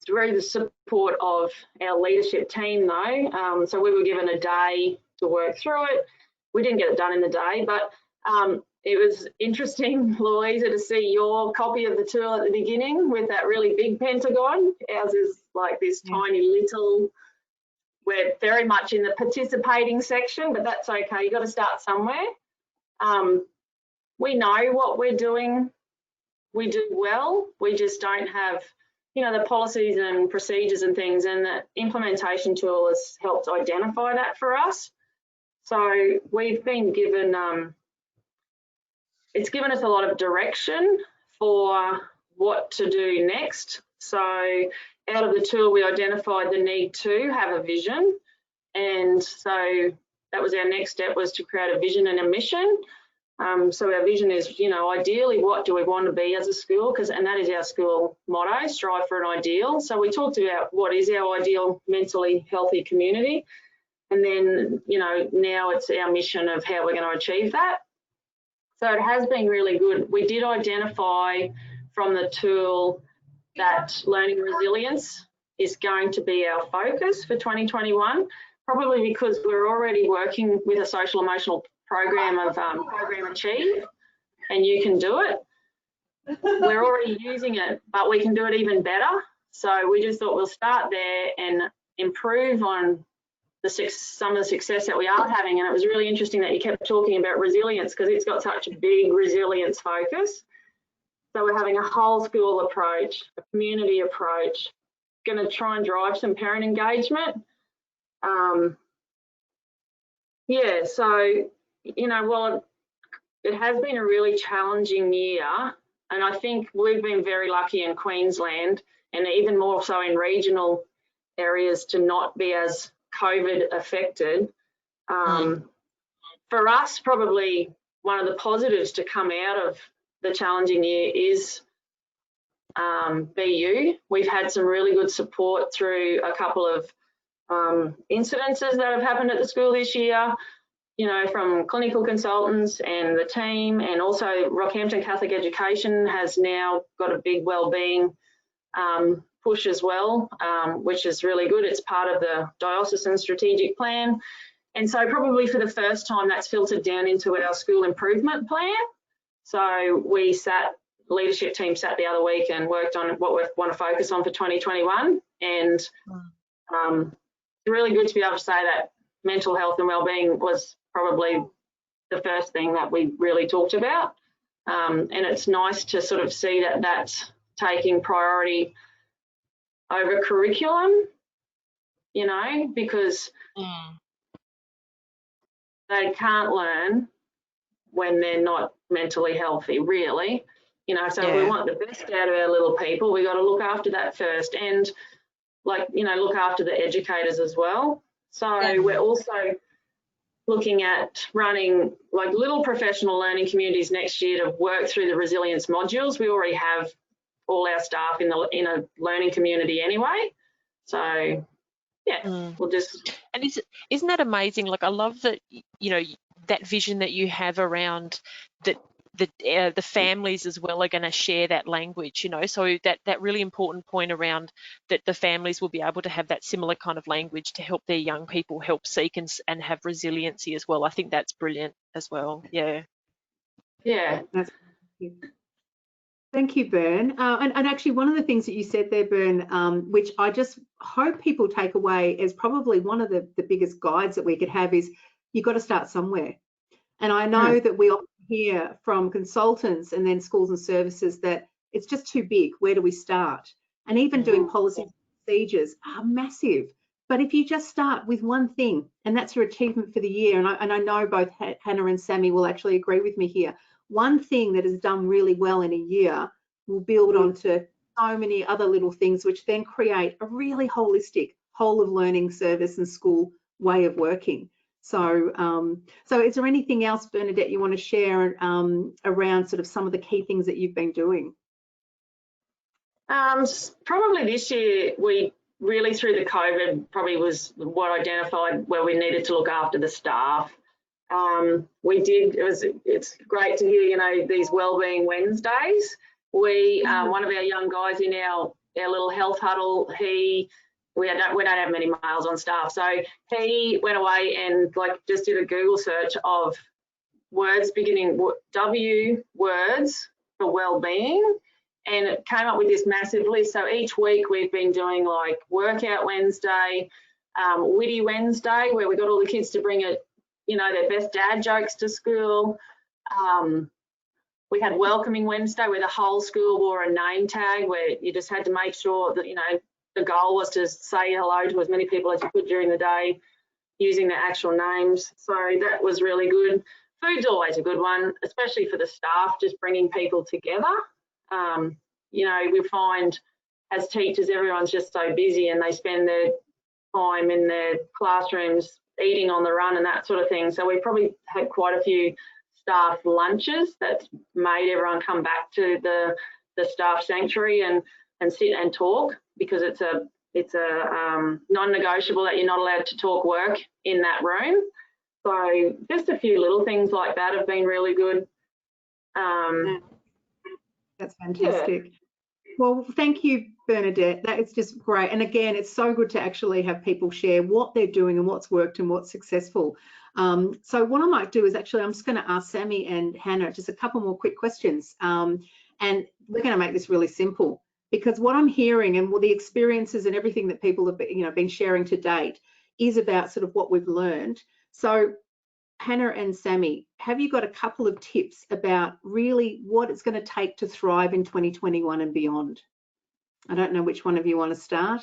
It's really the support of our leadership team though. So we were given a day to work through it. We didn't get it done in the day, but it was interesting, Louisa, to see your copy of the tool at the beginning with that really big pentagon. Ours is like this tiny little, we're very much in the participating section, but that's okay, you've got to start somewhere. We know what we're doing, we do well, we just don't have, you know, the policies and procedures and things, and the implementation tool has helped identify that for us. So we've been given, it's given us a lot of direction for what to do next. So out of the tool, we identified the need to have a vision. And so that was our next step, was to create a vision and a mission. So our vision is, you know, ideally, what do we want to be as a school? And that is our school motto, strive for an ideal. So we talked about what is our ideal mentally healthy community. And then, you know, now it's our mission of how we're going to achieve that. So it has been really good. We did identify from the tool that learning resilience is going to be our focus for 2021, probably because we're already working with a social emotional program of Program Achieve, and you can do it. we're already using it, but we can do it even better. So we just thought we'll start there and improve on some of the success that we are having. And it was really interesting that you kept talking about resilience, because it's got such a big resilience focus. So we're having a whole school approach, a community approach, going to try and drive some parent engagement. Yeah, so, you know, while it has been a really challenging year, and I think we've been very lucky in Queensland, and even more so in regional areas, to not be as COVID affected. For us, probably one of the positives to come out of the challenging year is BU. We've had some really good support through a couple of incidences that have happened at the school this year, you know, from clinical consultants and the team, and also Rockhampton Catholic Education has now got a big wellbeing push as well, which is really good. It's part of the diocesan strategic plan. And so probably for the first time that's filtered down into our school improvement plan. So we leadership team sat the other week and worked on what we want to focus on for 2021. And it's really good to be able to say that mental health and wellbeing was probably the first thing that we really talked about. And it's nice to sort of see that that's taking priority over curriculum, you know, because they can't learn when they're not mentally healthy, really. You know, so if we want the best out of our little people, we got to look after that first, and, like, you know, look after the educators as well. So we're also looking at running like little professional learning communities next year to work through the resilience modules. We already have all our staff in a learning community anyway. So yeah, we'll just. And isn't that amazing? Like, I love that, you know, that vision that you have around that the families as well are going to share that language, you know, so that really important point around that the families will be able to have that similar kind of language to help their young people help seek and have resiliency as well. I think that's brilliant as well. Yeah. Thank you, Bern. And actually, one of the things that you said there, Bern, which I just hope people take away as probably one of the biggest guides that we could have, is you've got to start somewhere. And I know that we often hear from consultants and then schools and services that it's just too big. Where do we start? And even doing policy procedures are massive. But if you just start with one thing, and that's your achievement for the year, and I know both Hannah and Sammy will actually agree with me here, one thing that is done really well in a year will build onto so many other little things, which then create a really holistic whole of learning service and school way of working. So, so is there anything else, Bernadette, you want to share around sort of some of the key things that you've been doing? Probably this year, we really, through the COVID, probably was what identified where we needed to look after the staff. It's great to hear, you know, these wellbeing Wednesdays. One of our young guys in our little health huddle, we don't have many males on staff, so he went away and like just did a Google search of words beginning W words for wellbeing, and it came up with this massive list. So each week we've been doing like workout Wednesday, witty Wednesday, where we got all the kids to bring their best dad jokes to school. We had welcoming Wednesday, where the whole school wore a name tag, where you just had to make sure that, you know, the goal was to say hello to as many people as you could during the day using their actual names. So that was really good. Food's always a good one, especially for the staff, just bringing people together. You know, we find as teachers, everyone's just so busy and they spend their time in their classrooms eating on the run and that sort of thing. So we probably had quite a few staff lunches that made everyone come back to the staff sanctuary and sit and talk, because it's a non-negotiable that you're not allowed to talk work in that room. So just a few little things like that have been really good. That's fantastic. Yeah. Well, thank you, Bernadette. That is just great. And again, it's so good to actually have people share what they're doing and what's worked and what's successful. So what I might do is actually, I'm just going to ask Sammy and Hannah just a couple more quick questions. And we're going to make this really simple, because what I'm hearing and the experiences and everything that people have been sharing to date is about sort of what we've learned. So Hannah and Sammy, have you got a couple of tips about really what it's going to take to thrive in 2021 and beyond? I don't know which one of you want to start,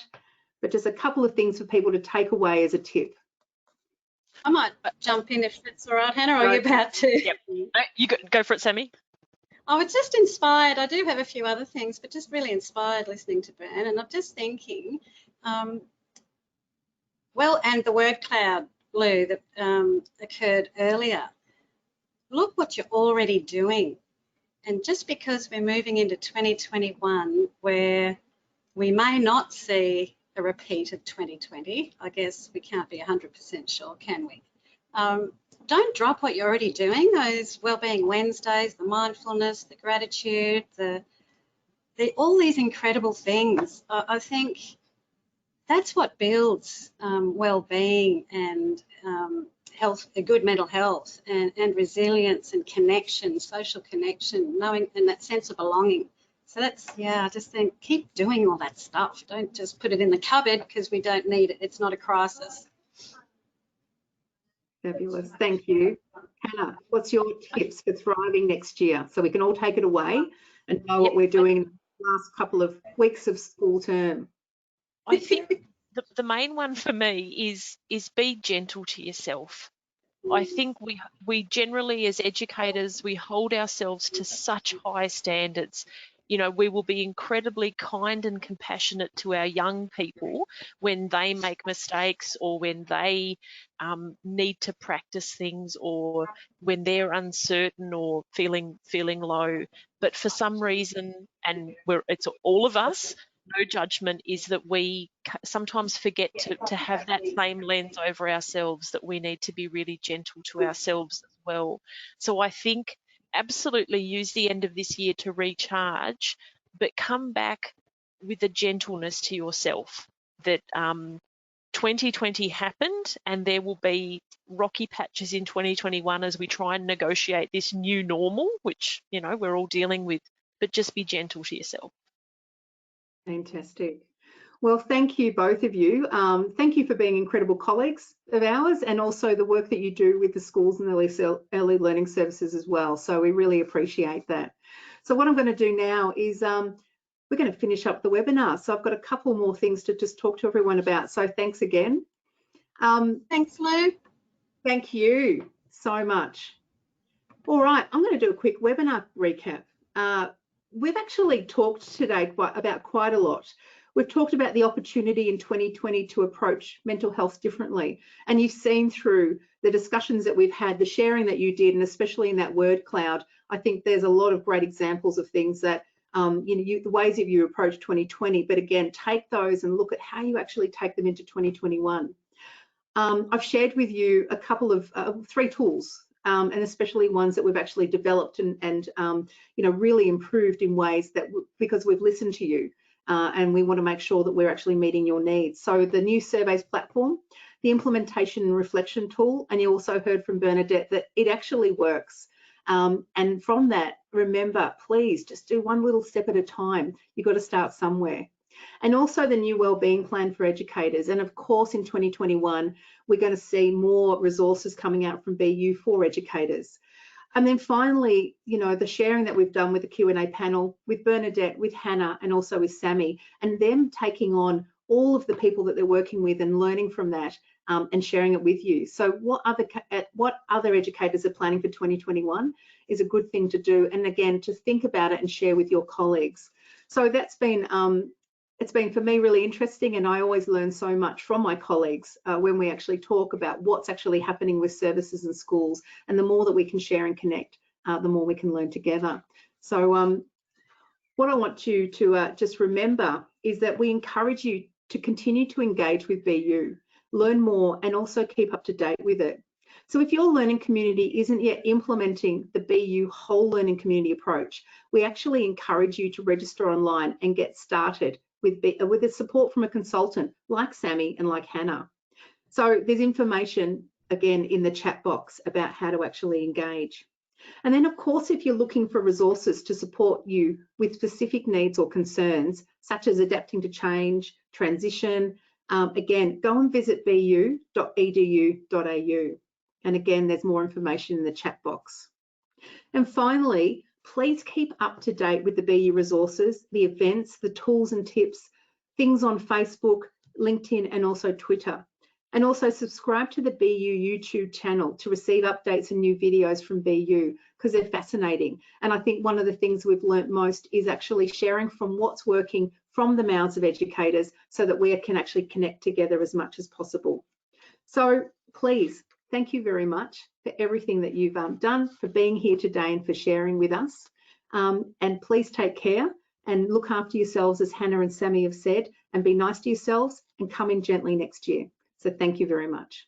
but just a couple of things for people to take away as a tip. I might jump in if that's all right, Hannah, or are you about to? Yep. No, you go for it, Sammy. I was just inspired. I do have a few other things, but just really inspired listening to Ben. And I'm just thinking, well, and the word cloud, Lou, that occurred earlier. Look what you're already doing. And just because we're moving into 2021, where we may not see a repeat of 2020, I guess we can't be 100% sure, can we? Don't drop what you're already doing, those Wellbeing Wednesdays, the mindfulness, the gratitude, all these incredible things. I think that's what builds well-being and health, a good mental health, and resilience and connection, social connection, knowing, and that sense of belonging. So that's, yeah, I just think keep doing all that stuff. Don't just put it in the cupboard because we don't need it. It's not a crisis. Fabulous, thank you. Hannah, what's your tips for thriving next year, so we can all take it away and know what we're doing in the last couple of weeks of school term? I think the main one for me is be gentle to yourself. I think we generally, as educators, we hold ourselves to such high standards. You know, we will be incredibly kind and compassionate to our young people when they make mistakes, or when they need to practice things, or when they're uncertain or feeling low. But for some reason, and it's all of us, no judgment, is that we sometimes forget to have that same lens over ourselves, that we need to be really gentle to ourselves as well. So I think absolutely use the end of this year to recharge, but come back with a gentleness to yourself, that 2020 happened and there will be rocky patches in 2021 as we try and negotiate this new normal, which, you know, we're all dealing with, but just be gentle to yourself. Fantastic. Well, thank you, both of you. Thank you for being incredible colleagues of ours, and also the work that you do with the schools and early learning services as well. So we really appreciate that. So what I'm going to do now is we're going to finish up the webinar. So I've got a couple more things to just talk to everyone about. So thanks again. Thanks, Lou. Thank you so much. All right, I'm going to do a quick webinar recap. We've actually talked today about quite a lot. We've talked about the opportunity in 2020 to approach mental health differently. And you've seen through the discussions that we've had, the sharing that you did, and especially in that word cloud, I think there's a lot of great examples of things that, the ways that you approach 2020, but again, take those and look at how you actually take them into 2021. I've shared with you a couple of 3 tools, and especially ones that we've actually developed and really improved in ways that, because we've listened to you, and we want to make sure that we're actually meeting your needs. So the new surveys platform, the implementation and reflection tool, and you also heard from Bernadette that it actually works. And from that, remember, please just do one little step at a time. You've got to start somewhere. And also the new wellbeing plan for educators. And of course, in 2021, we're going to see more resources coming out from BU for educators. And then finally, the sharing that we've done with the Q&A panel with Bernadette, with Hannah, and also with Sammy, and them taking on all of the people that they're working with and learning from that, and sharing it with you. So what other educators are planning for 2021 is a good thing to do. And again, to think about it and share with your colleagues. So that's been, it's been for me really interesting, and I always learn so much from my colleagues when we actually talk about what's actually happening with services and schools. And the more that we can share and connect, the more we can learn together. So what I want you to just remember is that we encourage you to continue to engage with BU, learn more, and also keep up to date with it. So if your learning community isn't yet implementing the BU whole learning community approach, we actually encourage you to register online and get started with the support from a consultant like Sammy and like Hannah. So there's information, again, in the chat box about how to actually engage. And then, of course, if you're looking for resources to support you with specific needs or concerns, such as adapting to change, transition, again, go and visit bu.edu.au. And again, there's more information in the chat box. And finally, please keep up to date with the BU resources, the events, the tools and tips, things on Facebook, LinkedIn, and also Twitter. And also subscribe to the BU YouTube channel to receive updates and new videos from BU, because they're fascinating. And I think one of the things we've learnt most is actually sharing from what's working from the mouths of educators so that we can actually connect together as much as possible. So please, thank you very much for everything that you've done, for being here today and for sharing with us. And please take care and look after yourselves, as Hannah and Sammy have said, and be nice to yourselves and come in gently next year. So thank you very much.